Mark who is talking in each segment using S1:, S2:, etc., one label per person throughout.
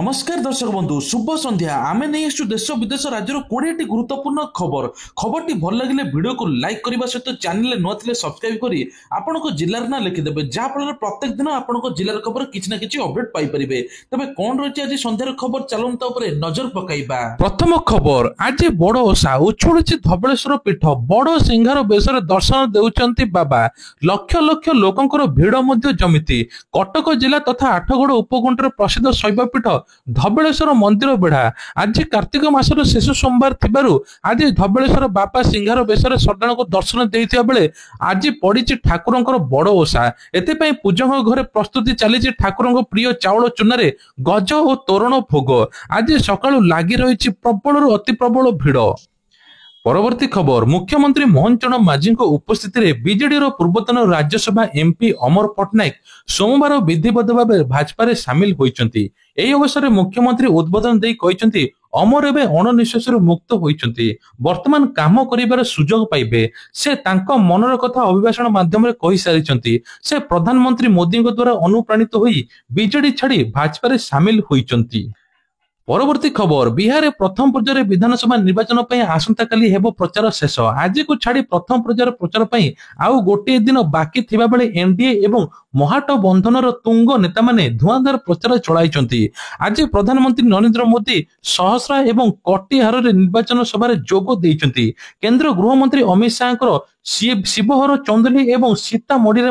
S1: नमस्कार दर्शक बंधु शुभ संध्या आमे नहीं आसु देश विदेश राज्य 20 गुरुत्वपूर्ण खबर खबर भल लगे वीडियो को लाइक करने सहित चैनल नुआ सब्सक्राइब करी आपण जिलार ना लिखिदेवे जहाँफल प्रत्येक दिन आपण जिलार खबर किसी ना कि अपडेट पाइपर तेज कौन रही आज सन्धार खबर चलता नजर पकाइबा। प्रथम खबर आज बड़ ओषा उछुड़ी धबलेश्वर पीठ बड़ सिंहार बेशर दर्शन देउचंती बाबा लक्ष लक्ष लोकंकर भिड़ जमिति कटक जिला तथा आठगड़ उपकूंटर प्रसिद्ध शैवपीठ धबलेश्वर मंदिर बेढ़ा आज कार्तिक मासर शेष सोमवार थिबारु आज धबलेश्वर बापा सिंहार बेशर श्रद्धालु को दर्शन देइथिबा बेले आज पड़िछि ठाकुरंकर बड़ ओषा एतेपई पूजक घरे प्रस्तुति चली ठाकुरंक प्रिय चाउल चूनारे गज और तोरण भोग आज सकाळु लागि रहिछि प्रबल अति प्रबल भिड़। परवर्ती खबर मुख्यमंत्री मोहन चरण माझी उपस्थित बीजेडी पूर्वतन राज्यसभा एमपी अमर पट्टनायक सोमवार विधिवत भाव भाजपा रे सामिल होइचंती। एही अवसर में मुख्यमंत्री उद्बोधन देई कहिसंती अमर एबे अणनिश्वास मुक्त होइचंती वर्तमान काम करिबार सुजोग पाइबे से तांको मनर कथा अभिभाषण माध्यम रे कहि सारिचंती से प्रधानमंत्री मोदी द्वारा अनुप्राणित होई बीजेडी छाड़ी भाजपा रे सामिल होइचंती। परवर्ती खबर बिहार प्रथम पर्यायर विधानसभा निर्वाचन पर आसंता काली हेबो प्रचार शेष आज को छाड़ी प्रथम पर्यायर प्रचार पर आउ गोटे दिन बाकी थिबा बेले एनडीए एवं महागठबंधनर तुंग नेता माने धुआंधार प्रचार चलाइचंती। आज प्रधानमंत्री नरेंद्र मोदी सहस्रा एवं कटिहार निर्वाचन सभा जोग देइचंती। केंद्र गृहमंत्री अमित शाह शिवहर चंदली एवं सीतामढ़ी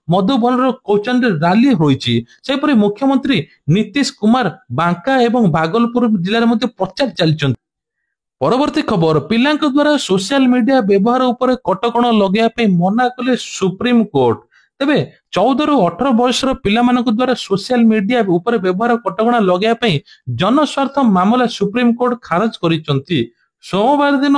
S1: मधुबन कौचान रैली होईची। सेपरि मुख्यमंत्री नीतीश कुमार बांका एवं भागलपुर जिले में प्रचार चलती। परवर्ती खबर पिलांक द्वारा सोशल मीडिया व्यवहार उपर कटकण लगे मना कले सुप्रीम कोर्ट तेबे 14 रु 18 वर्षर पिला द्वारा सोशल मीडिया उपर व्यवहार कटकणा लगे जनस्वार्थ मामला सुप्रीम कोर्ट खारज करिसंती। सोमवार दिन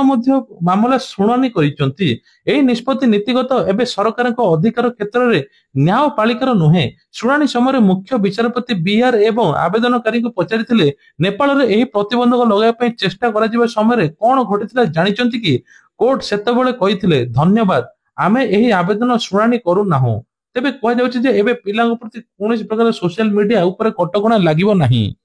S1: मामला शुणाणी करिसंती। एही निष्पत्ति नीतिगत एवं सरकार अधिकार क्षेत्र में न्यायपालिकार नुहे। शुणाणी समय मुख्य विचारपति बिहार एवं आवेदनकारी को पचारि नेपाल में यही प्रतिबंधक लगाई चेष्टा करा समय कौन घटी जानिचंती कि कोर्ट सेतबेले कहिथिले धन्यवाद आमे एही आवेदन शुणाणी करू नाहु। तेबे कह जाउछि जे एबे पिलांक प्रति कोनोसी प्रकार सोशल मीडिया ऊपर कटकणा लागिबो नाही।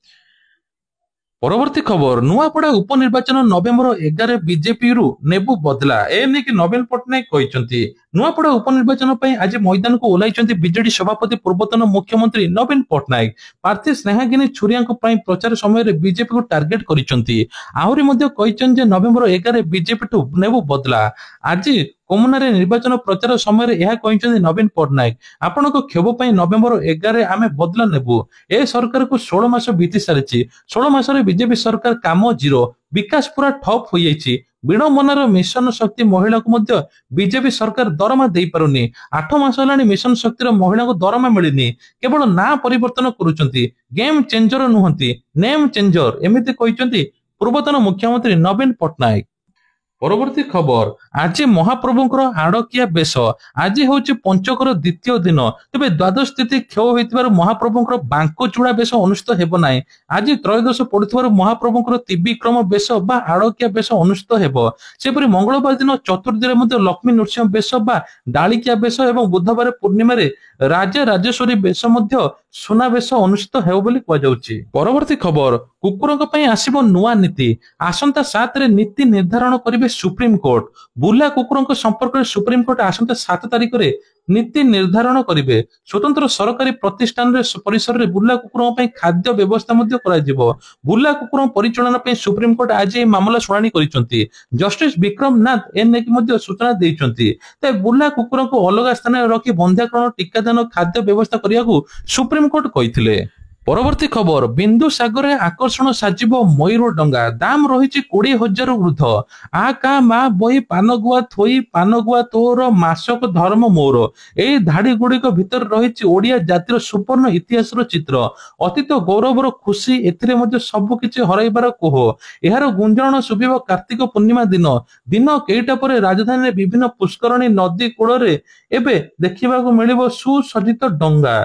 S1: परवर्ती खबर नुआपड़ा उपनिर्वाचन नवेम्बर 11 बीजेपी रु नेबु बदला एने कि नवीन पट्टनायक कहिसंती। नुआपड़ा उपनिर्वाचन पई आज मैदान को ओलाइचंती बीजेडी सभापति पूर्वतन मुख्यमंत्री नवीन पट्टनायक। प्रार्थी स्नेहागिनी छुरिया प्रचार समय बीजेपी को टार्गेट करिसंती। आहुरी मध्ये कहिसंती जे नवेम्बर 11 बीजेपी ठु नेबु बदला। आज कोमुनारे निर्वाचन प्रचार समय यह कहिसंती नवीन पट्टनायक आपनको खेब पई नवेम्बर 11 आमे बदला नेबु। ए सरकार को 16 मास बीती सारिछि। 16 मास रे बीजेपी सरकार काम जीरो विकास पूरा ठप हो जाइछि। विडंबनार मिशन शक्ति महिला को मध्य बीजेपी सरकार दरमा दे पारुनी। 8 मास हेलानी मिशन शक्ति महिला को दरमा मिलनी केवल ना परिवर्तन करूचंती गेम चेंजर नुहंती नेम चेंजर एमिति कहिसंती पूर्वतन मुख्यमंत्री नवीन पट्टनायक। परवर्ती खबर आज महाप्रभुंकर आड़किया बेश आज हूँ पंचकर द्वितीय दिन तेज द्वादश तिथि क्षय होइतिबार महाप्रभुंकर बांको चूड़ा बेश अनुष्ठित हेबो नाही। आज त्रयोदश पड़ुथिबार महाप्रभुंकर त्रिविक्रम बेश बा आड़किया बेश अनुष्ठित हेबो। सेपरि मंगलवार दिन चतुर्थी मध्ये लक्ष्मी नृसिंह बेश बा डालिकिया बेश एवं बुधवार पूर्णिमा राजा राजेश्वरी बेश मध्ये सुना बेश अनुष्ठित हेबो बोली कह जाउछि। परवर्ती खबर कुकुरक पई आसीबो नुआ नीति आसंता 7 रे नीति निर्धारण करिवे सुप्रीम कोर्ट। बुला कुकुरक संपर्क में सुप्रीम कोर्ट आसंता 7 तारिख रे नीति निर्धारण करिवे। स्वतंत्र सरकारी प्रतिष्ठान रे परिसर रे बुला कुकुरक पई खाद्य व्यवस्था मध्ये कराजिवो। बुला कुकुर परिचालन पई सुप्रीम कोर्ट आज ए मामला शुणाणी करिसंती। जस्टिस विक्रम नाथ एने की मध्ये सूचना देइसंती। ते बुला कुकुर को अलग स्थान रे रखी बंध्याकरण टीकादान खाद्य व्यवस्था करियाकू सुप्रीम कोर्ट कहिथिले। परवर्ती खबर बिंदु सागर आकर्षण साजिब मयूर डंगा दाम रही 20,000 ऊर्ध आ का मा बही पानगुआ थोई पानगुआ तोर मासक धर्म मोर ए धाड़ी गुड़िक भितर रही ओडिया जातिर सुवर्ण इतिहास चित्र अतीत गौरवर खुशी एथिरे मध्ये सब किछि हराइबार कोह एहार गुंजन सुबिब कार्तिक पूर्णिमा दिन दिन केइटा परे राजधानी विभिन्न पुष्करणी नदी कूଳରେ एबे देखिबाकू मिलिबो सुसज्जित डंगा।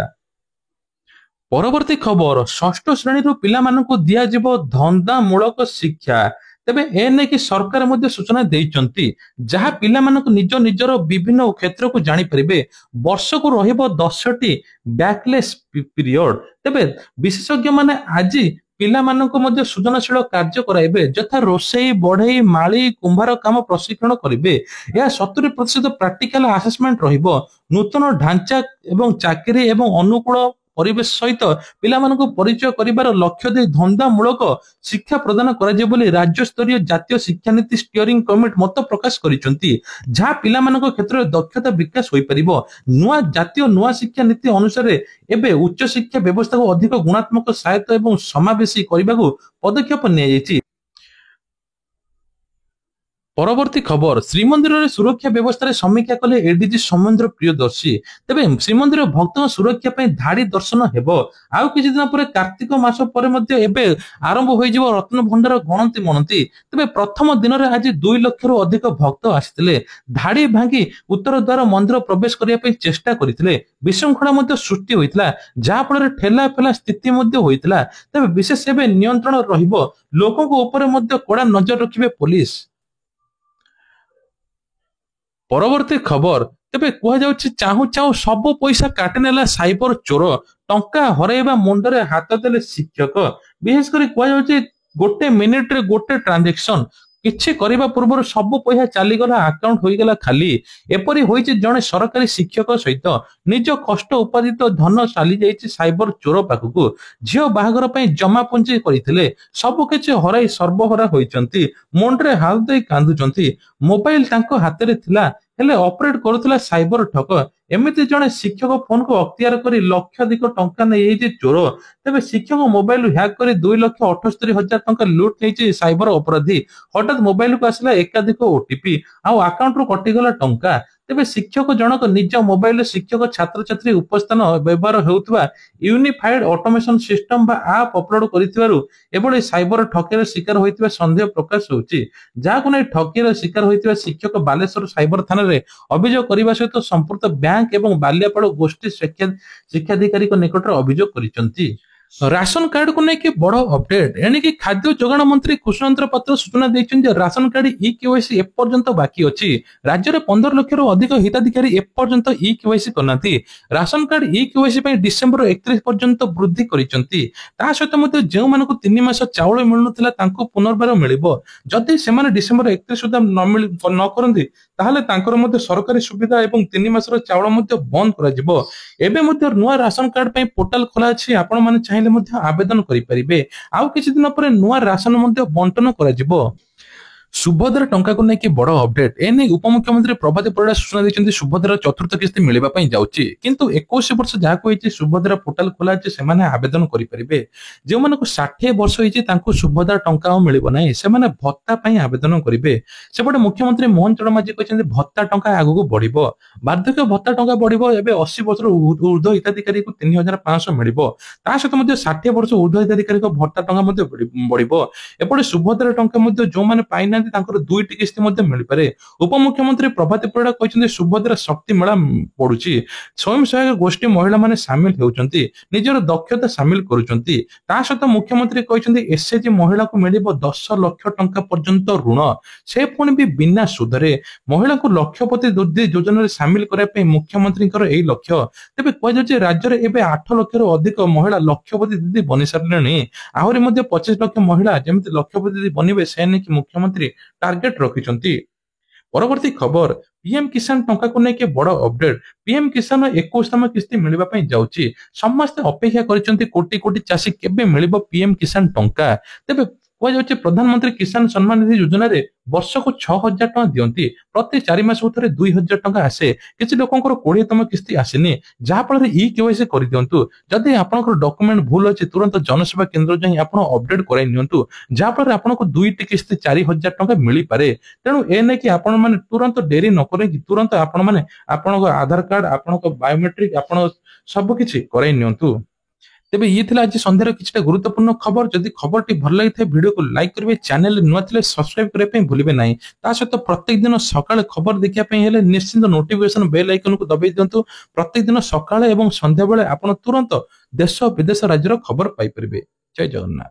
S1: परवर्ती खबर षष्ठ श्रेणी पिला दियाजिबो धंदामूलक शिक्षा तेबे एने कि सरकार मध्ये सूचना देइचंती जहा पिला निज निजर विभिन्न क्षेत्र को जानि परिबे। वर्ष को रहिबो 10टी बैकलेस पीरियड तेबे विशेषज्ञ माने आज ପିଲାମାନଙ୍କୁ ମଧ୍ୟ ସୃଜନଶୀଳ କାର୍ଯ୍ୟ କରାଇବେ, ଯଥା ରୋଷେଇ, ବଢେଇ, ମାଳି, କୁମ୍ଭାର କାମ ପ୍ରଶିକ୍ଷଣ କରିବେ। ଏହା 70% ପ୍ରାକ୍ଟିକାଲ ଆସେସମେଣ୍ଟ ରହିବ। ନୂତନ ଢାଞ୍ଚା ଏବଂ ଚାକିରି ଏବଂ ଅନୁକୂଳ ପରିବେଶ ସହିତ ପିଲାମାନଙ୍କୁ ପରିଚୟ କରିବାର ଲକ୍ଷ୍ୟ ଦେଇ ଧନ୍ଦାମୂଳକ ଶିକ୍ଷା ପ୍ରଦାନ କରାଯିବ ବୋଲି ରାଜ୍ୟସ୍ତରୀୟ ଜାତୀୟ ଶିକ୍ଷାନୀତି ଷ୍ଟିଅରିଂ କମିଟି ମତ ପ୍ରକାଶ କରିଛନ୍ତି, ଯାହା ପିଲାମାନଙ୍କ କ୍ଷେତ୍ରରେ ଦକ୍ଷତା ବିକାଶ ହୋଇପାରିବ। ନୂଆ ଶିକ୍ଷା ନୀତି ଅନୁସାରେ ଏବେ ଉଚ୍ଚ ଶିକ୍ଷା ବ୍ୟବସ୍ଥାକୁ ଅଧିକ ଗୁଣାତ୍ମକ, ସହାୟତା ଏବଂ ସମାବେଶୀ କରିବାକୁ ପଦକ୍ଷେପ ନିଆଯାଇଛି। ପରବର୍ତ୍ତୀ ଖବର, ଶ୍ରୀମନ୍ଦିରରେ ସୁରକ୍ଷା ବ୍ୟବସ୍ଥାରେ ସମୀକ୍ଷା କଲେ ଏଡିଜି ସୌମେନ୍ଦ୍ର ପ୍ରିୟଦର୍ଶୀ। ତେବେ ଶ୍ରୀମନ୍ଦିର ଭକ୍ତଙ୍କ ସୁରକ୍ଷା ପାଇଁ ଧାଡି ଦର୍ଶନ ହେବ। ଆଉ କିଛି ଦିନ ପରେ କାର୍ତ୍ତିକ ମାସ ପରେ ମଧ୍ୟ ଏବେ ଆରମ୍ଭ ହୋଇଯିବ ରତ୍ନଭଣ୍ଡାର ଗଣତି ମଣତି। ତେବେ ପ୍ରଥମ ଦିନରେ ଆଜି 2 ଲକ୍ଷରୁ ଅଧିକ ଭକ୍ତ ଆସିଥିଲେ। ଧାଡି ଭାଙ୍ଗି ଉତ୍ତର ଦ୍ୱାର ମନ୍ଦିର ପ୍ରବେଶ କରିବା ପାଇଁ ଚେଷ୍ଟା କରିଥିଲେ। ବିଶୃଙ୍ଖଳା ମଧ୍ୟ ସୃଷ୍ଟି ହୋଇଥିଲା, ଯାହା ଫଳରେ ଠେଲା ଫେଲା ସ୍ଥିତି ମଧ୍ୟ ହୋଇଥିଲା। ତେବେ ବିଶେଷ ଏବେ ନିୟନ୍ତ୍ରଣ ରହିବ। ଲୋକଙ୍କ ଉପରେ ମଧ୍ୟ କଡା ନଜର ରଖିବେ ପୋଲିସ। ପରବର୍ତ୍ତୀ ଖବର, ତେବେ କୁହାଯାଉଛି ଚାହୁଁ ଚାହୁଁ ସବୁ ପଇସା କାଟି ନେଲା ସାଇବର ଚୋର। ଟଙ୍କା ହରାଇବା ମୁଣ୍ଡରେ ହାତ ଦେଲେ ଶିକ୍ଷକ। ବିଶେଷ କରି କୁହାଯାଉଛି 1 ମିନିଟରେ 1 ଟ୍ରାଞ୍ଜାକ୍ସନ। କିଛି କରିବା ପୂର୍ବରୁ ସବୁ ପଇସା ଚାଲିଗଲା, ଆକାଉଣ୍ଟ ହୋଇଗଲା ଖାଲି। ଏପରି ହୋଇଛି ଜଣେ ସରକାରୀ ଶିକ୍ଷକ ସହିତ। ନିଜ କଷ୍ଟ ଉପାର୍ଜିତ ଧନ ଚାଲିଯାଇଛି ସାଇବର ଚୋର ପାଖକୁ। ଝିଅ ବାହାଘର ପାଇଁ ଜମା ପୁଞ୍ଜି କରିଥିଲେ, ସବୁକିଛି ହରାଇ ସର୍ବହରା ହୋଇଛନ୍ତି। ମୁଣ୍ଡରେ ହାତ ଦେଇ କାନ୍ଦୁଛନ୍ତି। ମୋବାଇଲ ତାଙ୍କ ହାତରେ ଥିଲା, ହେଲେ ଅପରେଟ କରୁଥିଲା ସାଇବର ଠକ। ଏମିତି ଜଣେ ଶିକ୍ଷକ ଫୋନକୁ ଅକ୍ତିଆର କରି ଲକ୍ଷାଧିକ ଟଙ୍କା ନେଇଯାଇଛି ଚୋର। ତେବେ ଶିକ୍ଷକ ମୋବାଇଲ ହ୍ୟାକ୍ କରି 2,78,000 ଟଙ୍କା ଲୁଟ ନେଇଛି ସାଇବର ଅପରାଧୀ। ହଠାତ୍ ମୋବାଇଲକୁ ଆସିଲା ଏକାଧିକ ଓଟିପି, ଆଉ ଆକାଉଣ୍ଟରୁ କଟିଗଲା ଟଙ୍କା। ତେବେ ଶିକ୍ଷକ ଜଣକ ନିଜ ମୋବାଇଲରେ ଶିକ୍ଷକ ଛାତ୍ରଛାତ୍ରୀ ଉପସ୍ଥାନ ବ୍ୟବହାର ହେଉଥିବା ୟୁନିଫାଏଡ ଅଟୋମେସନ ସିଷ୍ଟମ ବା ଆପ୍ ଅପଲୋଡ କରିଥିବାରୁ ଏଭଳି ସାଇବର ଠକେଇର ଶିକାର ହୋଇଥିବା ସନ୍ଦେହ ପ୍ରକାଶ ହେଉଛି। ଯାହାକୁ ନେଇ ଠକେଇର ଶିକାର ହୋଇଥିବା ଶିକ୍ଷକ ବାଲେଶ୍ୱର ସାଇବର ଥାନାରେ ଅଭିଯୋଗ କରିବା ସହିତ ସମ୍ପୃକ୍ତ ବ୍ୟାଙ୍କ ଏବଂ ବାଲିଆପାଳ ଗୋଷ୍ଠୀ ଶିକ୍ଷାଧିକାରୀଙ୍କ ନିକଟରେ ଅଭିଯୋଗ କରିଛନ୍ତି। ରାସନ କାର୍ଡକୁ ନେଇକି ବଡ ଅପଡେଟ। ଏଣିକି ଖାଦ୍ୟ ଯୋଗାଣ ମନ୍ତ୍ରୀ କୃଷ୍ଣଚନ୍ଦ୍ର ପାତ୍ର ସୂଚନା ଦେଇଛନ୍ତି ଯେ ରାସନ କାର୍ଡ ଇ-କେୱାଇସି ଏପର୍ଯ୍ୟନ୍ତ ବାକି ଅଛି। ରାଜ୍ୟରେ 15 ଲକ୍ଷରୁ ଅଧିକ ହିତାଧିକାରୀ ଏପର୍ଯ୍ୟନ୍ତ ଇ-କେୱାଇସି କରିନାହାନ୍ତି। ରାସନ କାର୍ଡ ଇ-କେୱାଇସି ପାଇଁ ଡିସେମ୍ବର 31 ପର୍ଯ୍ୟନ୍ତ ବୃଦ୍ଧି କରିଛନ୍ତି। ତା ସହିତ ମଧ୍ୟ ଯେଉଁମାନଙ୍କୁ 3 ମାସ ଚାଉଳ ମିଳୁନଥିଲା ତାଙ୍କୁ ପୁନର୍ବାର ମିଳିବ। ଯଦି ସେମାନେ ଡିସେମ୍ବର 31 ସୁଦ୍ଧା ନ କରନ୍ତି ତାହେଲେ ତାଙ୍କର ମଧ୍ୟ ସରକାରୀ ସୁବିଧା ଏବଂ 3 ମାସର ଚାଉଳ ମଧ୍ୟ ବନ୍ଦ କରାଯିବ। ଏବେ ମଧ୍ୟ ନୂଆ ରାସନ କାର୍ଡ ପାଇଁ ପୋର୍ଟାଲ ଖୋଲା ଅଛି, ଆପଣ ମାନେ ଚାହିଁଲେ ମଧ୍ୟ ଆବେଦନ କରିପାରିବେ। ଆଉ କିଛି ଦିନ ପରେ ନୂଆ ରାସନ ମଧ୍ୟ ବଣ୍ଟନ କରାଯିବ। ସୁଭଦ୍ରା ଟଙ୍କାକୁ ନେଇକି ବଡ ଅପଡେଟ। ଏନେଇ ଉପମୁଖ୍ୟମନ୍ତ୍ରୀ ପ୍ରଭାତ ପରିଡା ସୂଚନା ଦେଇଛନ୍ତି ସୁଭଦ୍ରାର ଚତୁର୍ଥ କିସ୍ତି ମିଳିବା ପାଇଁ ଯାଉଛି। କିନ୍ତୁ 21 ବର୍ଷ ଯାହାକୁ ହେଇଛି ସୁଭଦ୍ରା ପୋର୍ଟାଲ ଖୋଲା ଅଛି, ସେମାନେ ଆବେଦନ କରିପାରିବେ। ଯେଉଁମାନଙ୍କୁ 60 ବର୍ଷ ହେଇଛି ତାଙ୍କୁ ସୁଭଦ୍ରା ଟଙ୍କା ଆଉ ମିଳିବ ନାହିଁ, ସେମାନେ ଭତ୍ତା ପାଇଁ ଆବେଦନ କରିବେ। ସେପଟେ ମୁଖ୍ୟମନ୍ତ୍ରୀ ମୋହନ ଚରଣ ମାଝୀ କହିଛନ୍ତି ଭତ୍ତା ଟଙ୍କା ଆଗକୁ ବଢିବ। ବାର୍ଦ୍ଧକ୍ୟ ଭତ୍ତା ଟଙ୍କା ବଢିବ। ଏବେ 80 ବର୍ଷରୁ ଉର୍ଦ୍ଧ୍ୱ ହିତାଧିକାରୀଙ୍କୁ 3,500 ମିଳିବ। ତା ସହିତ ମଧ୍ୟ 60 ବର୍ଷ ଉର୍ଦ୍ଧ୍ୱ ହିତାଧିକାରୀଙ୍କ ଭତ୍ତା ଟଙ୍କା ମଧ୍ୟ ବଢିବ। ଏପଟେ ସୁଭଦ୍ରା ଟଙ୍କା ମଧ୍ୟ ଯେଉଁମାନେ ପାଇନାହାନ୍ତି ତାଙ୍କର 2ଟି କିସ୍ତି ମଧ୍ୟ ମିଳିପାରେ। ଉପମୁଖ୍ୟମନ୍ତ୍ରୀ ପ୍ରଭାତ ପରିଡା କହିଛନ୍ତି ସୁଭଦ୍ରା ଶକ୍ତି ମେଳା ପଡୁଛି। ସ୍ୱୟଂ ସହାୟକ ଗୋଷ୍ଠୀ ମହିଳାମାନେ ସାମିଲ ହେଉଛନ୍ତି, ନିଜର ଦକ୍ଷତା ସାମିଲ କରୁଛନ୍ତି। ତା ସହିତ ମୁଖ୍ୟମନ୍ତ୍ରୀ କହିଛନ୍ତି ଏସଏଚଜି ମହିଳାକୁ ମିଳିବ 10 ଲକ୍ଷ ଟଙ୍କା ପର୍ଯ୍ୟନ୍ତ ଋଣ, ସେ ପୁଣି ବି ବିନା ସୁଧରେ। ମହିଳାଙ୍କୁ ଲକ୍ଷପତି ଯୋଜନାରେ ସାମିଲ କରିବା ପାଇଁ ମୁଖ୍ୟମନ୍ତ୍ରୀଙ୍କର ଏହି ଲକ୍ଷ୍ୟ। ତେବେ କୁହାଯାଉଛି ରାଜ୍ୟରେ ଏବେ 8 ଲକ୍ଷରୁ ଅଧିକ ମହିଳା ଲକ୍ଷପତି ଦିଦି ବନି ସାରିଲେଣି। ଆହୁରି ମଧ୍ୟ 25 ଲକ୍ଷ ମହିଳା ଯେମିତି ଲକ୍ଷପତି ଦିଦି ବନିବେ ସେ ନେଇକି ମୁଖ୍ୟମନ୍ତ୍ରୀ ଟାର୍ଗେଟ ରଖିଛନ୍ତି। ପରବର୍ତ୍ତୀ ଖବର, ପିଏମ କିଷାନ ଟଙ୍କାକୁ ନେଇକି ବଡ ଅପଡେଟ। ପିଏମ କିଷାନ 21ତମ କିସ୍ତି ମିଳିବା ପାଇଁ ଯାଉଛି। ସମସ୍ତେ ଅପେକ୍ଷା କରିଛନ୍ତି କୋଟି କୋଟି ଚାଷୀ କେବେ ମିଳିବ ପିଏମ କିଷାନ ଟଙ୍କା। ତେବେ କୁହାଯାଉଛି ପ୍ରଧାନମନ୍ତ୍ରୀ କିଷାନ ସମ୍ମାନ ନିଧି ଯୋଜନାରେ ବର୍ଷକୁ 6,000 ଟଙ୍କା ଦିଅନ୍ତି। ପ୍ରତି 4 ମାସକୁ ଥରେ 2,000 ଟଙ୍କା ଆସେ। କିଛି ଲୋକଙ୍କର 20ତମ କିସ୍ତି ଆସିନି, ଯାହାଫଳରେ ଇ-କେୱାଇସି କରିଦିଅନ୍ତୁ। ଯଦି ଆପଣଙ୍କର ଡକୁମେଣ୍ଟ ଭୁଲ ଅଛି ତୁରନ୍ତ ଜନସେବା କେନ୍ଦ୍ର ଯାଇ ଆପଣ ଅପଡେଟ କରାଇ ନିଅନ୍ତୁ, ଯାହାଫଳରେ ଆପଣଙ୍କୁ 2ଟି କିସ୍ତି 4,000 ଟଙ୍କା ମିଳିପାରେ। ତେଣୁ ଏ ନେଇକି ଆପଣ ମାନେ ତୁରନ୍ତ ଡେରି ନ କରିକି ତୁରନ୍ତ ଆପଣ ମାନେ ଆପଣଙ୍କ ଆଧାର କାର୍ଡ, ଆପଣଙ୍କ ବାୟୋମେଟ୍ରିକ, ଆପଣ ସବୁକିଛି କରାଇ ନିଅନ୍ତୁ। ତେବେ ଇଏ ଥିଲା ଆଜି ସନ୍ଧ୍ୟାର କିଛିଟା ଗୁରୁତ୍ୱପୂର୍ଣ୍ଣ ଖବର। ଯଦି ଖବରଟି ଭଲ ଲାଗିଥାଏ ଭିଡିଓକୁ ଲାଇକ୍ କରିବେ, ଚ୍ୟାନେଲରେ ନୂଆ ଥିଲେ ସବସ୍କ୍ରାଇବ କରିବା ପାଇଁ ଭୁଲିବେ ନାହିଁ। ତା ସହିତ ପ୍ରତ୍ୟେକ ଦିନ ସକାଳେ ଖବର ଦେଖିବା ପାଇଁ ହେଲେ ନିଶ୍ଚିନ୍ତ ନୋଟିଫିକେସନ ବେଲ୍ ଆଇକନକୁ ଦବାଇ ଦିଅନ୍ତୁ। ପ୍ରତ୍ୟେକ ଦିନ ସକାଳେ ଏବଂ ସନ୍ଧ୍ୟାବେଳେ ଆପଣ ତୁରନ୍ତ ଦେଶ ବିଦେଶ ରାଜ୍ୟର ଖବର ପାଇପାରିବେ। ଜୟ ଜଗନ୍ନାଥ।